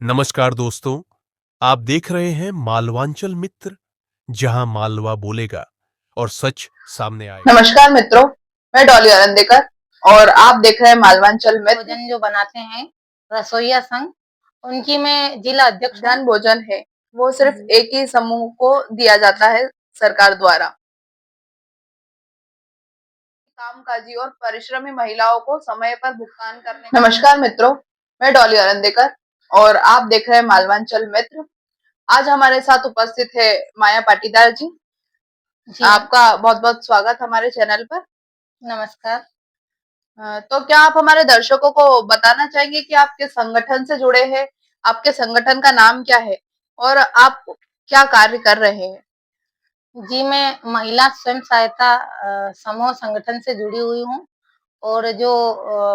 नमस्कार दोस्तों, आप देख रहे हैं मालवांचल मित्र, जहां मालवा बोलेगा और सच सामने आएगा। नमस्कार मित्रों, मैं डॉली अरंदेकर और आप देख रहे हैं मालवांचल मित्र। भोजन जो बनाते हैं रसोइया संघ, उनकी मैं जिला अध्यक्ष हूँ। मध्याह्न भोजन है वो सिर्फ एक ही समूह को दिया जाता है सरकार द्वारा। कामकाजी और परिश्रमी महिलाओं को समय पर भुगतान करने। नमस्कार मित्रों, मैं डॉली अरंदेकर और आप देख रहे हैं मालवांचल मित्र। आज हमारे साथ उपस्थित है माया पाटीदार जी। जी आपका बहुत बहुत स्वागत हमारे चैनल पर। नमस्कार। तो क्या आप हमारे दर्शकों को बताना चाहेंगे कि आप किस संगठन से जुड़े हैं, आपके संगठन का नाम क्या है और आप क्या कार्य कर रहे हैं? जी, मैं महिला स्वयं सहायता समूह संगठन से जुड़ी हुई हूँ और जो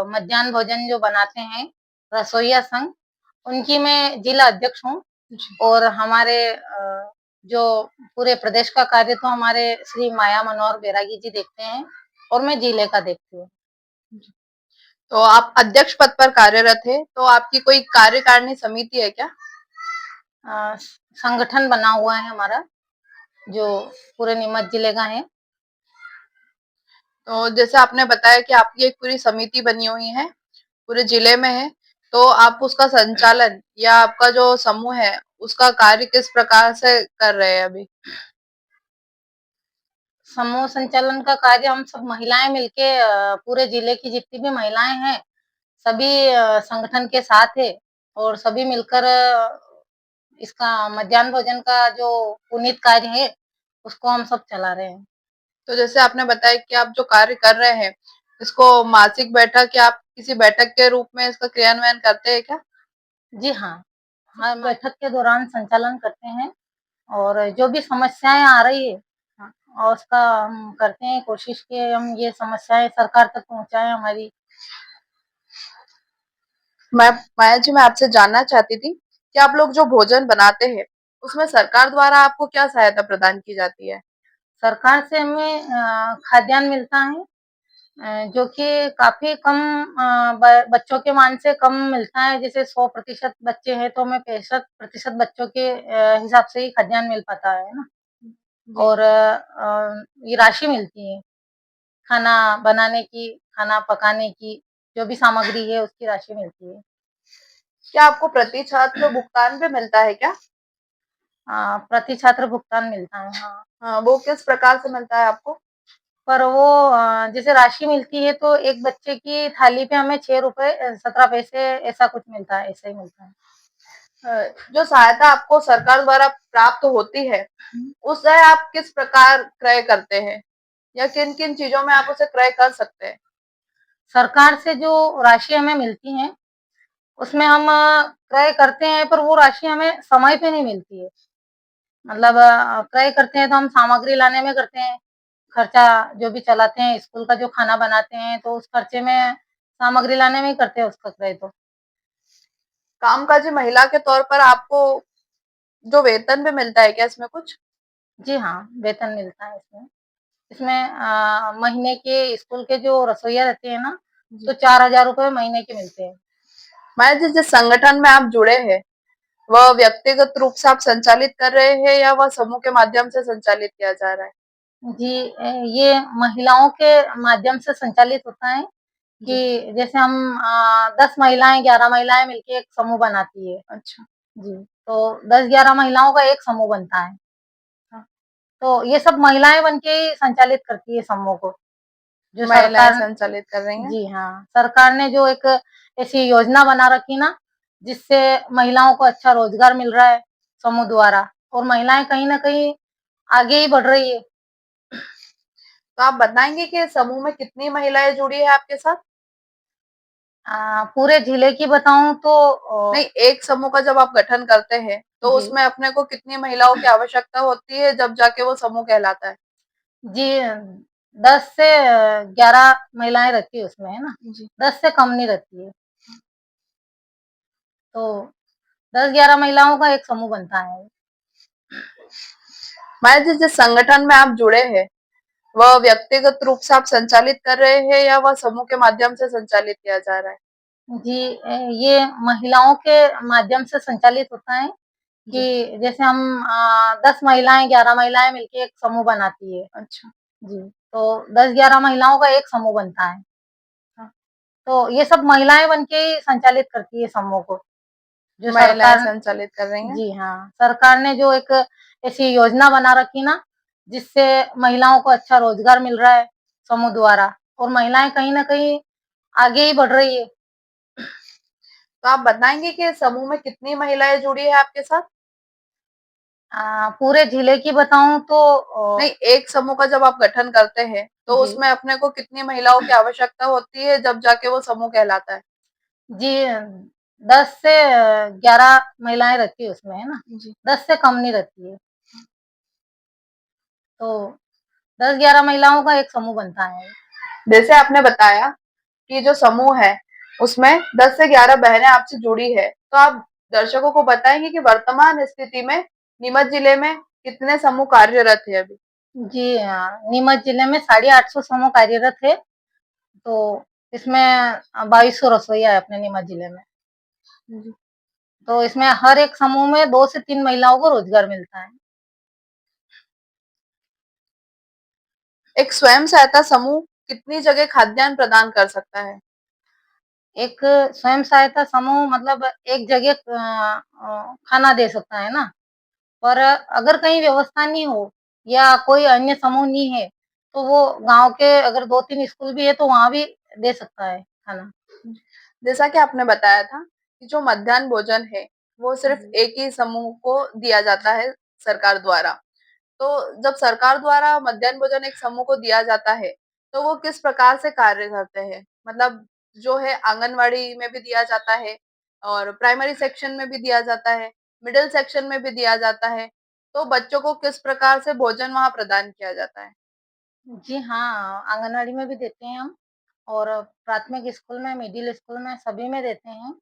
मध्याह्न भोजन जो बनाते हैं रसोइया संघ, उनकी मैं जिला अध्यक्ष हूँ। और हमारे जो पूरे प्रदेश का कार्य तो हमारे श्री माया मनोहर बैरागी जी देखते हैं और मैं जिले का देखती हूँ। तो आप अध्यक्ष पद पर कार्यरत है, तो आपकी कोई कार्यकारिणी समिति है क्या? संगठन बना हुआ है हमारा, जो पूरे नीमच जिले का है। तो जैसे आपने बताया कि आपकी एक पूरी समिति बनी हुई है, पूरे जिले में है, तो आप उसका संचालन या आपका जो समूह है, उसका कार्य किस प्रकार से कर रहे हैं अभी? समूह संचालन का कार्य हम सब महिलाएं मिलके पूरे जिले की जितनी भी महिलाएं हैं, सभी संगठन के साथ है और सभी मिलकर इसका मध्याह्न भोजन का जो पुनीत कार्य है, उसको हम सब चला रहे हैं। तो जैसे आपने बताया कि आप जो कार्य कर रहे हैं, इसको मासिक बैठक या आप किसी बैठक के रूप में इसका क्रियान्वयन करते हैं क्या? जी हाँ, हर बैठक के दौरान संचालन करते हैं और जो भी समस्याएं आ रही है और उसका हम करते हैं कोशिश कि हम ये समस्याएं सरकार तक पहुंचाएं हमारी। माया जी, मैं आपसे जानना चाहती थी कि आप लोग जो भोजन बनाते हैं, उसमें सरकार द्वारा आपको क्या सहायता प्रदान की जाती है? सरकार से हमें खाद्यान्न मिलता है, जो कि काफ़ी कम बच्चों के मान से कम मिलता है। जैसे 100% बच्चे हैं, तो हमें 65% बच्चों के हिसाब से ही खाद्यान्न मिल पाता है ना। और ये राशि मिलती है, खाना बनाने की, खाना पकाने की, जो भी सामग्री है उसकी राशि मिलती है। क्या आपको प्रति छात्र भुगतान भी मिलता है क्या? प्रति छात्र भुगतान मिलता है, हाँ। हाँ, वो किस प्रकार से मिलता है आपको? पर वो जैसे राशि मिलती है तो एक बच्चे की थाली पे हमें ₹6 17 पैसे ऐसा कुछ मिलता है, ऐसा ही मिलता है। जो सहायता आपको सरकार द्वारा प्राप्त होती है, उसे आप किस प्रकार क्रय करते हैं या किन-किन चीज़ों में आप उसे क्रय कर सकते हैं? सरकार से जो राशि हमें मिलती है, उसमें हम क्रय करते हैं, पर वो राशि हमें समय पे नहीं मिलती है। मतलब क्रय करते हैं तो हम सामग्री लाने में करते हैं, खर्चा जो भी चलाते हैं, स्कूल का जो खाना बनाते हैं, तो उस खर्चे में सामग्री लाने में ही करते हैं उसका क्रय तो। कामकाजी महिला के तौर पर आपको जो वेतन भी मिलता है क्या इसमें कुछ? जी हाँ, वेतन मिलता है इसमें। इसमें महीने के स्कूल के जो रसोइया रहते हैं ना, तो ₹4000 महीने के मिलते हैं। मैं जिस संगठन में आप जुड़े हैं, वह व्यक्तिगत रूप से आप संचालित कर रहे हैं या वह समूह के माध्यम से संचालित किया जा रहा है? जी, ये महिलाओं के माध्यम से संचालित होता है जी। कि जैसे हम 10 महिलाएँ, 11 महिलाएँ मिलके एक समूह बनाती है। अच्छा। जी, तो 10-11 महिलाओं का एक समूह बनता है। हाँ, तो ये सब महिलाएँ बन के ही संचालित करती है समूह को। जो महिलाएं सरकार संचालित कर रही हैं। जी हाँ, सरकार ने जो एक ऐसी योजना बना रखी ना, जिससे महिलाओं को अच्छा रोज़गार मिल रहा है समूह द्वारा और महिलाएँ कहीं न कहीं आगे ही बढ़ रही है। तो आप बताएँगे कि समूह में कितनी महिलाएं जुड़ी है आपके साथ? पूरे जिले की बताऊँ तो नहीं, एक समूह का जब आप गठन करते हैं, तो जी, उसमें अपने को कितनी महिलाओं की आवश्यकता होती है जब जाके वो समूह कहलाता है? जी 10 से 11 महिलाएँ रहती है उसमें, है ना? जी। 10 से कम नहीं रहती है। तो 10-11 महिलाओं का एक समूह बनता है। मैं जिस संगठन में आप जुड़े हैं, वह व्यक्तिगत रूप से आप संचालित कर रहे हैं या वह समूह के माध्यम से संचालित किया जा रहा है? जी ये महिलाओं के माध्यम से संचालित होता है जी। कि जैसे हम 10 महिलाएँ, 11 महिलाएँ मिलके एक समूह बनाती है। अच्छा। जी, तो 10-11 महिलाओं का एक समूह बनता है। हाँ, तो ये सब महिलाएँ बन के ही संचालित करती है समूह को। जो महिलाएँ सरकार संचालित कर रही हैं। जी हाँ, सरकार ने जो एक ऐसी योजना बना रखी ना, जिससे महिलाओं को अच्छा रोज़गार मिल रहा है समूह द्वारा और महिलाएँ कहीं न कहीं आगे ही बढ़ रही है। तो आप बताएँगे कि समूह में कितनी महिलाएँ जुड़ी हैं आपके साथ? पूरे जिले की बताऊँ तो नहीं, एक समूह का जब आप गठन करते हैं, तो जी, उसमें अपने को कितनी महिलाओं की आवश्यकता होती है, जब जाके वो समूह कहलाता है? जी 10 से 11 महिलाएँ रहती है उसमें, है ना? जी। 10 से कम नहीं रहती है। तो 10-11 महिलाओं का एक समूह बनता है। जैसे आपने बताया कि जो समूह है, उसमें 10 से 11 बहनें आपसे जुड़ी है। तो आप दर्शकों को बताएँगे कि वर्तमान स्थिति में नीमच जिले में कितने समूह कार्यरत हैं अभी? जी नीमच जिले में 850 समूह कार्यरत है, तो इसमें 2200 रसोइया है अपने नीमच जिले में। जी। तो इसमें हर एक समूह में 2 से 3 महिलाओं को रोज़गार मिलता है। एक स्वयं सहायता समूह कितनी जगह खाद्यान्न प्रदान कर सकता है? एक स्वयं सहायता समूह मतलब एक जगह खाना दे सकता है ना, पर अगर कहीं व्यवस्था नहीं हो या कोई अन्य समूह नहीं है, तो वो गाँव के अगर 2-3 स्कूल भी है तो वहाँ भी दे सकता है खाना। जैसा कि आपने बताया था कि जो मध्याह्न भोजन है, वो सिर्फ़ जी। एक ही समूह को दिया जाता है सरकार द्वारा। तो जब सरकार द्वारा मध्याह्न भोजन एक समूह को दिया जाता है, तो वो किस प्रकार से कार्य करते हैं? मतलब जो है आंगनवाड़ी में भी दिया जाता है और प्राइमरी सेक्शन में भी दिया जाता है, मिडल सेक्शन में भी दिया जाता है। तो बच्चों को किस प्रकार से भोजन वहाँ प्रदान किया जाता है? जी हाँ, आंगनवाड़ी में भी देते हैं हम और प्राथमिक स्कूल में, मिडिल स्कूल में सभी में देते हैं।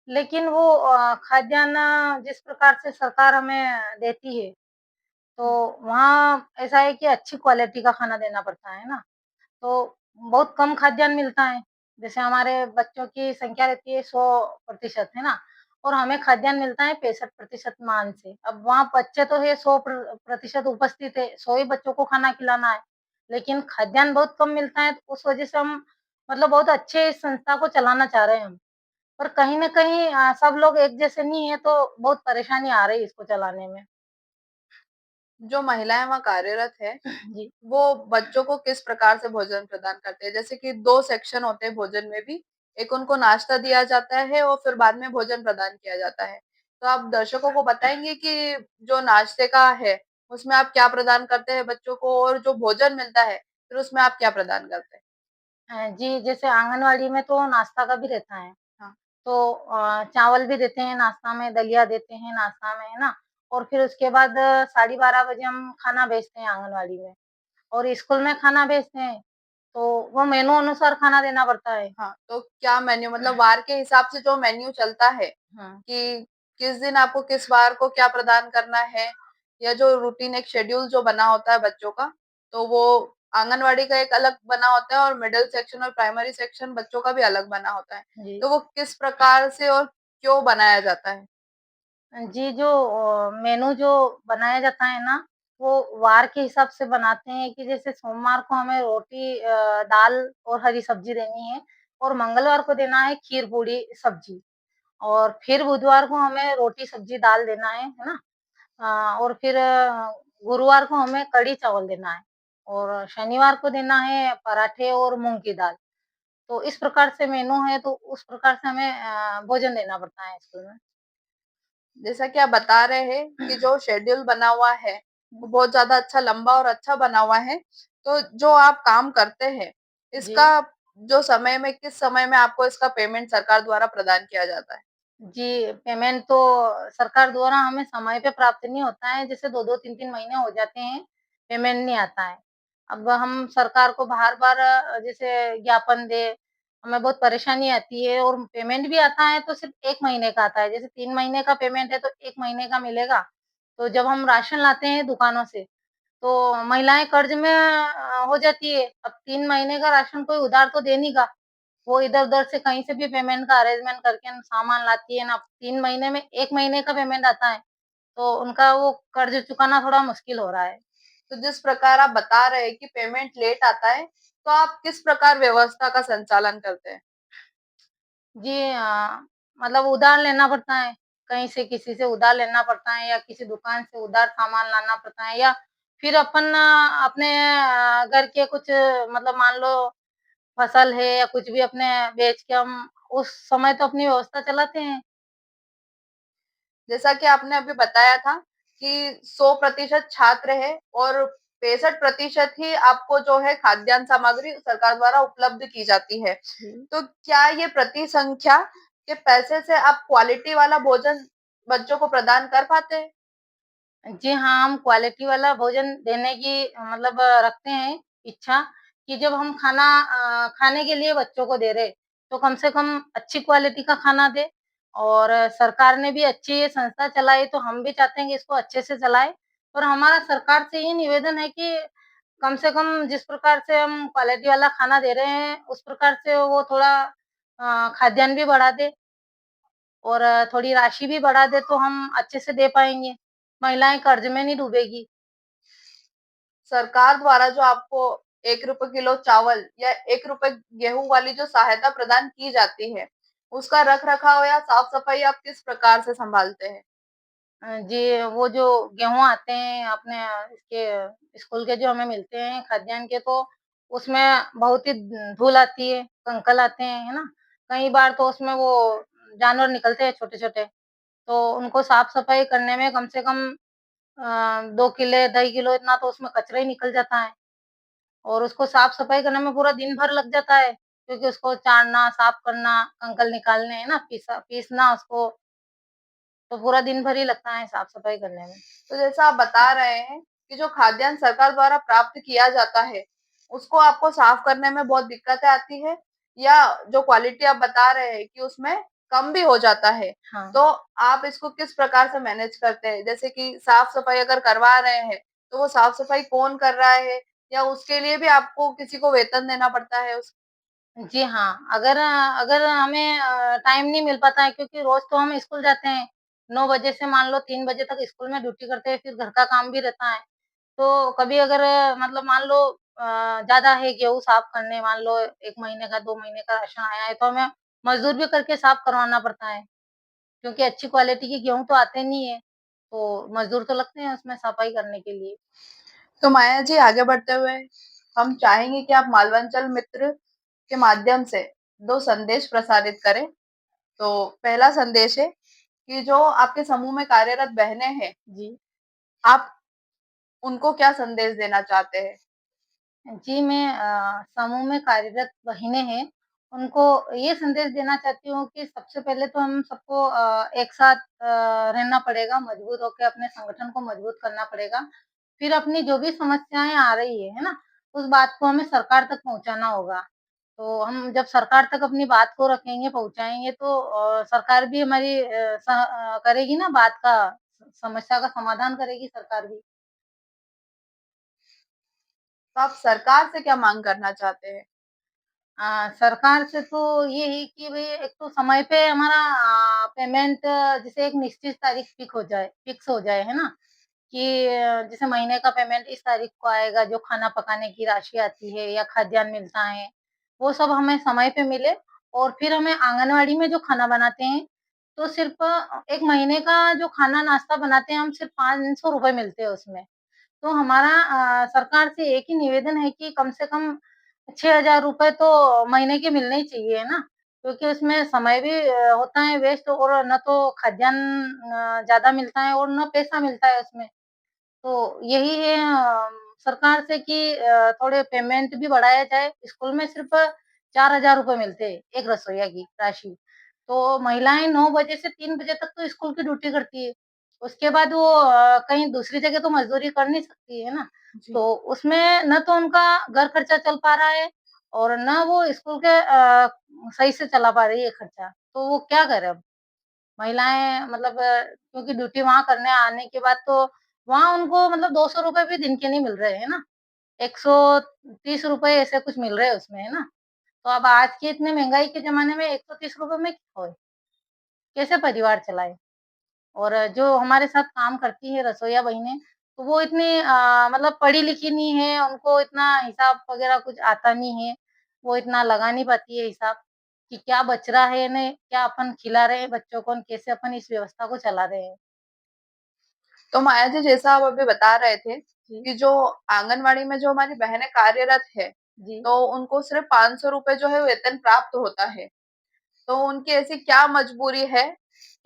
लेकिन वो खाद्यान्न जिस प्रकार से सरकार हमें देती है, तो वहाँ ऐसा है कि अच्छी क्वालिटी का खाना देना पड़ता है ना, तो बहुत कम खाद्यान्न मिलता है। जैसे हमारे बच्चों की संख्या रहती है 100% है ना? और हमें खाद्यान्न मिलता है 65% मान से। अब वहाँ बच्चे तो है 100% उपस्थित है, 100 ही बच्चों को खाना खिलाना है, लेकिन खाद्यान्न बहुत कम मिलता है, तो उस वजह से हम मतलब बहुत अच्छे इस संस्था को चलाना चाह रहे हैं हम। पर कहीं न कहीं सब लोग एक जैसे नहीं है, तो बहुत परेशानी आ रही है इसको चलाने में। जो महिलाएँ वहाँ कार्यरत है, जी। वो बच्चों को किस प्रकार से भोजन प्रदान करते हैं? जैसे कि 2 सेक्शन होते हैं भोजन में भी, एक उनको नाश्ता दिया जाता है और फिर बाद में भोजन प्रदान किया जाता है। तो आप दर्शकों को बताएँगे कि जो नाश्ते का है, उसमें आप क्या प्रदान करते हैं बच्चों को और जो भोजन मिलता है, फिर उसमें आप क्या प्रदान करते हैं? जी, जैसे आंगनवाड़ी में तो नाश्ता का भी रहता है। हाँ, तो चावल भी देते हैं नाश्ता में, दलिया देते हैं नाश्ता में, है ना? और फिर उसके बाद साढ़े 12 बजे हम खाना भेजते हैं आंगनवाड़ी में और स्कूल में खाना भेजते हैं, तो वो मेनू अनुसार खाना देना पड़ता है। हाँ, तो क्या मेन्यू मतलब वार के हिसाब से जो मेन्यू चलता है हाँ। कि किस दिन आपको किस वार को क्या प्रदान करना है या जो रूटीन एक शेड्यूल जो बना होता है बच्चों का, तो वो आंगनवाड़ी का एक अलग बना होता है और मिडल सेक्शन और प्राइमरी सेक्शन बच्चों का भी अलग बना होता है। जी। तो वो किस प्रकार से और क्यों बनाया जाता है? जी, जो मेनू जो बनाया जाता है ना, वो वार के हिसाब से बनाते हैं कि जैसे सोमवार को हमें रोटी दाल और हरी सब्ज़ी देनी है और मंगलवार को देना है खीर, पूड़ी, सब्ज़ी और फिर बुधवार को हमें रोटी, सब्ज़ी, दाल देना है ना? और फिर गुरुवार को हमें कढ़ी चावल देना है और शनिवार को देना है पराठे और मूँग की दाल। तो इस प्रकार से मेनू है, तो उस प्रकार से हमें भोजन देना पड़ता है स्कूल में। जैसा कि आप बता रहे हैं कि जो शेड्यूल बना हुआ है, वो बहुत ज़्यादा अच्छा लंबा और अच्छा बना हुआ है। तो जो आप काम करते हैं, जी। इसका जो समय में किस समय में आपको इसका पेमेंट सरकार द्वारा प्रदान किया जाता है? जी, पेमेंट तो सरकार द्वारा हमें समय पे प्राप्त नहीं होता है, जैसे 2-2 3-3 महीने हो जाते हैं, पेमेंट नहीं आता है। अब हम सरकार को बार-बार जैसे ज्ञापन दें, हमें बहुत परेशानी आती है और पेमेंट भी आता है तो सिर्फ़ 1 महीने का आता है, जैसे 3 महीने का पेमेंट है तो 1 महीने का मिलेगा। तो जब हम राशन लाते हैं दुकानों से, तो महिलाएँ कर्ज़ में हो जाती है, अब 3 महीने का राशन कोई उधार तो दे नहीं का। वो इधर-उधर से कहीं से भी पेमेंट का अरेंजमेंट करके सामान लाती है ना, 3 महीने में 1 महीने का पेमेंट आता है, तो उनका वो कर्ज़ चुकाना थोड़ा मुश्किल हो रहा है। तो जिस प्रकार आप बता रहे हैं कि पेमेंट लेट आता है, तो आप किस प्रकार व्यवस्था का संचालन करते हैं? जी मतलब उधार लेना पड़ता है, कहीं से किसी से उधार लेना पड़ता है या किसी दुकान से उधार सामान लाना पड़ता है या फिर अपन अपने घर के कुछ मतलब मान लो फसल है या कुछ भी अपने बेच के हम उस समय तो अपनी व्यवस्था चलाते हैं। जैसा कि आपने अभी बताया था कि 100% छात्र हैं और 65% ही आपको जो है खाद्यान्न सामग्री सरकार द्वारा उपलब्ध की जाती है। तो क्या ये प्रति संख्या के पैसे से आप क्वालिटी वाला भोजन बच्चों को प्रदान कर पाते हैं? जी हाँ, हम क्वालिटी वाला भोजन देने की मतलब रखते हैं इच्छा कि जब हम खाना खाने के लिए बच्चों को दे रहे, तो कम से कम अच्छी क्वालिटी का खाना दें और सरकार ने भी अच्छी ये संस्था चलाई, तो हम भी चाहते हैं कि इसको अच्छे से चलाएँ और हमारा सरकार से ये निवेदन है कि कम से कम जिस प्रकार से हम क्वालिटी वाला खाना दे रहे हैं, उस प्रकार से वो थोड़ा खाद्यान्न भी बढ़ा दे और थोड़ी राशि भी बढ़ा दे, तो हम अच्छे से दे पाएँगे। महिलाएँ कर्ज़ में नहीं डूबेगी। सरकार द्वारा जो आपको ₹1 किलो चावल या ₹1 गेहूँ वाली जो सहायता प्रदान की जाती है, उसका रख-रखाव या साफ-सफाई आप किस प्रकार से सँभालते हैं? जी, वो जो गेहूँ आते हैं अपने इसके स्कूल के जो हमें मिलते हैं खाद्यान्न के तो उसमें बहुत ही धूल आती है, कंकल आते हैं, है ना? कई बार तो उसमें वो जानवर निकलते हैं छोटे-छोटे, तो उनको साफ-सफाई करने में कम से कम 2 किले, ढाई किलो इतना तो उसमें कचरा ही निकल जाता है और उसको साफ-सफाई करने में पूरा दिन भर लग जाता है, क्योंकि उसको चारना, साफ करना, कंकल निकालने, है ना? पीसना उसको, तो पूरा दिन भर ही लगता है साफ-सफाई करने में। तो जैसा आप बता रहे हैं कि जो खाद्यान्न सरकार द्वारा प्राप्त किया जाता है, उसको आपको साफ करने में बहुत दिक्कतें आती है या जो क्वालिटी आप बता रहे हैं कि उसमें कम भी हो जाता है, हाँ। तो आप इसको किस प्रकार से मैनेज करते हैं? जैसे कि साफ-सफाई अगर करवा रहे हैं, तो वो साफ-सफाई कौन कर रहा है या उसके लिए भी आपको किसी को वेतन देना पड़ता है? जी हाँ, अगर हमें टाइम नहीं मिल पाता है क्योंकि रोज़ तो हम स्कूल जाते हैं, 9 बजे से मान लो 3 बजे तक स्कूल में ड्यूटी करते हैं, फिर घर का काम भी रहता है। तो कभी अगर मतलब मान लो ज़्यादा है गेहूँ साफ करने, मान लो 1 महीने का, 2 महीने का राशन आया है, तो हमें मज़दूर भी करके साफ करवाना पड़ता है, क्योंकि अच्छी क्वालिटी के गेहूँ तो आते नहीं है, तो मज़दूर तो लगते हैं उसमें सफाई करने के लिए। तो माया जी आगे बढ़ते हुए हम चाहेंगे कि आप मालवांचल मित्र के माध्यम से 2 संदेश प्रसारित करें। तो पहला संदेश है कि जो आपके समूह में कार्यरत बहनें हैं, जी। आप उनको क्या संदेश देना चाहते हैं? जी, मैं समूह में कार्यरत बहिनें हैं, उनको ये संदेश देना चाहती हूँ कि सबसे पहले तो हम सबको एक साथ रहना पड़ेगा, मजबूत होके अपने संगठन को मजबूत करना पड़ेगा। फिर अपनी जो भी समस्याएँ आ रही है ना? उस बात को हमें सरकार तक पहुँचाना होगा। तो हम जब सरकार तक अपनी बात को रखेंगे, पहुँचाएँगे तो सरकार भी हमारी करेगी ना बात का समस्या का समाधान करेगी सरकार भी। तो आप सरकार से क्या माँग करना चाहते हैं? सरकार से तो ये है कि भई एक तो समय पे हमारा पेमेंट जैसे एक निश्चित तारीख फिक्स हो जाए, है ना? कि जैसे महीने का पेमेंट इस तारीख को आएगा, जो खाना पकाने की राशि आती है या खाद्यान्न मिलता है, वो सब हमें समय पे मिले और फिर हमें आंगनवाड़ी में जो खाना बनाते हैं, तो सिर्फ़ 1 महीने का जो खाना नाश्ता बनाते हैं, हम सिर्फ़ ₹500 मिलते हैं उसमें। तो हमारा सरकार से एक ही निवेदन है कि कम से कम ₹6000 तो महीने के मिलने ही चाहिए, है ना? क्योंकि उसमें समय भी होता है वेस्ट और ना तो खाद्यान्न ज़्यादा मिलता है और ना पैसा मिलता है उसमें। तो यही है सरकार से कि थोड़े पेमेंट भी बढ़ाया जाए। स्कूल में सिर्फ़ ₹4000 मिलते हैं, एक रसोइया की राशि। तो महिलाएँ 9 बजे से 3 बजे तक तो स्कूल की ड्यूटी करती है। उसके बाद वो कहीं दूसरी जगह तो मज़दूरी कर नहीं सकती, है ना? जी। तो उसमें ना तो उनका घर खर्चा चल पा रहा है और ना वो स्कूल के सही से चला पा रही है खर्चा। तो वो क्या करे अब? महिलाएँ मतलब क्योंकि ड्यूटी वहाँ करने आने के बाद तो वहाँ उनको मतलब ₹200 भी दिन के नहीं मिल रहे, है ना? ₹130 ऐसे कुछ मिल रहे हैं उसमें, है ना? तो अब आज की इतनी महँगाई के ज़माने में 130 रुपए में क्या होए? कैसे परिवार चलाएँ? और जो हमारे साथ काम करती है रसोइया बहिनें, तो वो इतनी मतलब पढ़ी-लिखी नहीं है, उनको इतना हिसाब वगैरह कुछ आता नहीं है। वो इतना लगा नहीं पाती है हिसाब, कि क्या बच रहा है ने क्या अपन खिला रहे हैं बच्चों को और कैसे अपन इस व्यवस्था को चला रहे हैं। तो माया जी, जैसा आप अभी बता रहे थे जी, कि जो आंगनवाड़ी में जो हमारी बहनें कार्यरत है, जी। तो उनको सिर्फ 500 रुपए जो है वेतन प्राप्त होता है। तो उनकी ऐसी क्या मजबूरी है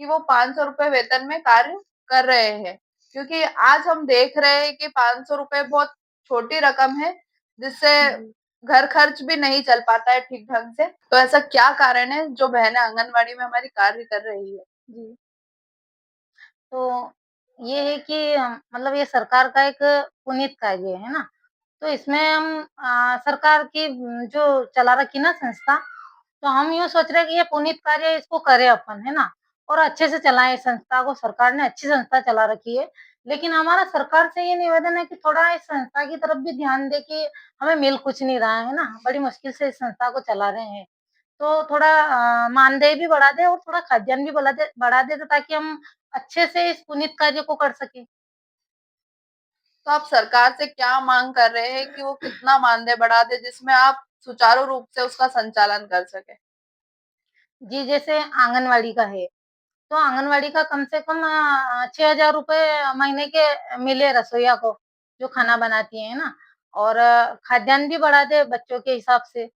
कि वो 500 रुपए वेतन में कार्य कर रहे हैं? क्योंकि आज हम देख रहे हैं कि 500 रुपए बहुत छोटी रकम है, जिससे जी, घर खर्च भी नहीं चल पाता है ठीक ढंग से। तो ऐसा क्या कारण है जो बहनें आंगनवाड़ी में हमारी कार्य कर रही है? जी। तो ये है कि मतलब ये सरकार का एक पुनीत कार्य है ना? तो इसमें हम सरकार की जो चला रखी ना संस्था, तो हम यूँ सोच रहे हैं कि ये पुनीत कार्य इसको करें अपन, है ना? और अच्छे से चलाएँ इस संस्था को, सरकार ने अच्छी संस्था चला रखी है। लेकिन हमारा सरकार से ये निवेदन है कि थोड़ा इस संस्था की तरफ भी ध्यान दें कि हमें मिल कुछ नहीं रहा है ना? बड़ी मुश्किल से इस संस्था को चला रहे हैं। तो थोड़ा मानदेय भी बढ़ा दें और थोड़ा खाद्यान्न भी बढ़ा दें तो ताकि हम अच्छे से इस पुनीत कार्य को कर सकें। तो आप सरकार से क्या माँग कर रहे हैं कि वो कितना मानदेय बढ़ा दे जिसमें आप सुचारू रूप से उसका संचालन कर सकें? जी, जैसे आंगनवाड़ी का है, तो आंगनवाड़ी का कम से कम 6,000 रुपए महीने के मिले रसोइया को, जो खाना बनाती है ना? और खाद्यान्न भी बढ़ा दें बच्चों के हिसाब से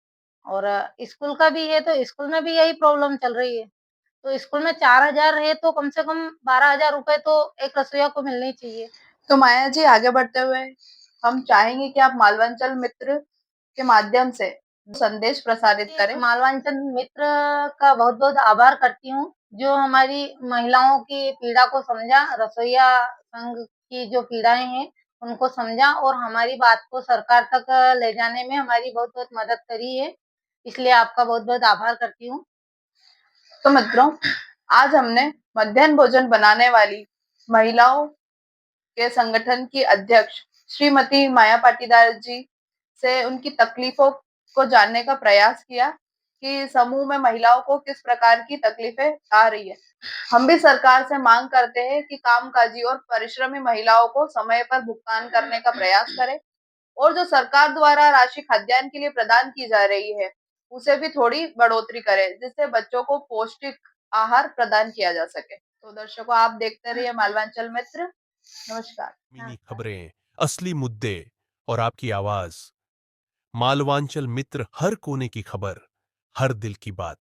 और स्कूल का भी है, तो स्कूल में भी यही प्रॉब्लम चल रही है। तो स्कूल में 4,000 है, तो कम से कम 12,000 रुपए तो एक रसोइया को मिलने ही चाहिए। तो माया जी, आगे बढ़ते हुए हम चाहेंगे कि आप मालवांचल मित्र के माध्यम से संदेश प्रसारित करें। मालवांचल मित्र का बहुत-बहुत आभार करती हूँ, जो हमारी महिलाओं की पीड़ा को समझा, रसोइया संघ की जो पीड़ाएँ हैं, उनको समझा और हमारी बात को सरकार तक ले जाने में हमारी बहुत-बहुत मदद करी है। इसलिए आपका बहुत-बहुत आभार करती हूँ। तो मित्रों, आज हमने मध्याह्न भोजन बनाने वाली महिलाओं के संगठन की अध्यक्ष श्रीमती माया पाटीदार जी से उनकी तकलीफों को जानने का प्रयास किया कि समूह में महिलाओं को किस प्रकार की तकलीफें आ रही है। हम भी सरकार से मांग करते हैं कि कामकाजी और परिश्रमी महिलाओं को समय पर भुगतान करने का प्रयास करें और जो सरकार द्वारा राशि खाद्यान्न के लिए प्रदान की जा रही है, उसे भी थोड़ी बढ़ोतरी करें, जिससे बच्चों को पौष्टिक आहार प्रदान किया जा सके। तो दर्शकों, आप देखते रहिए मालवांचल मित्र। नमस्कार। मिनी खबरें, असली मुद्दे और आपकी आवाज। मालवांचल मित्र, हर कोने की खबर, हर दिल की बात।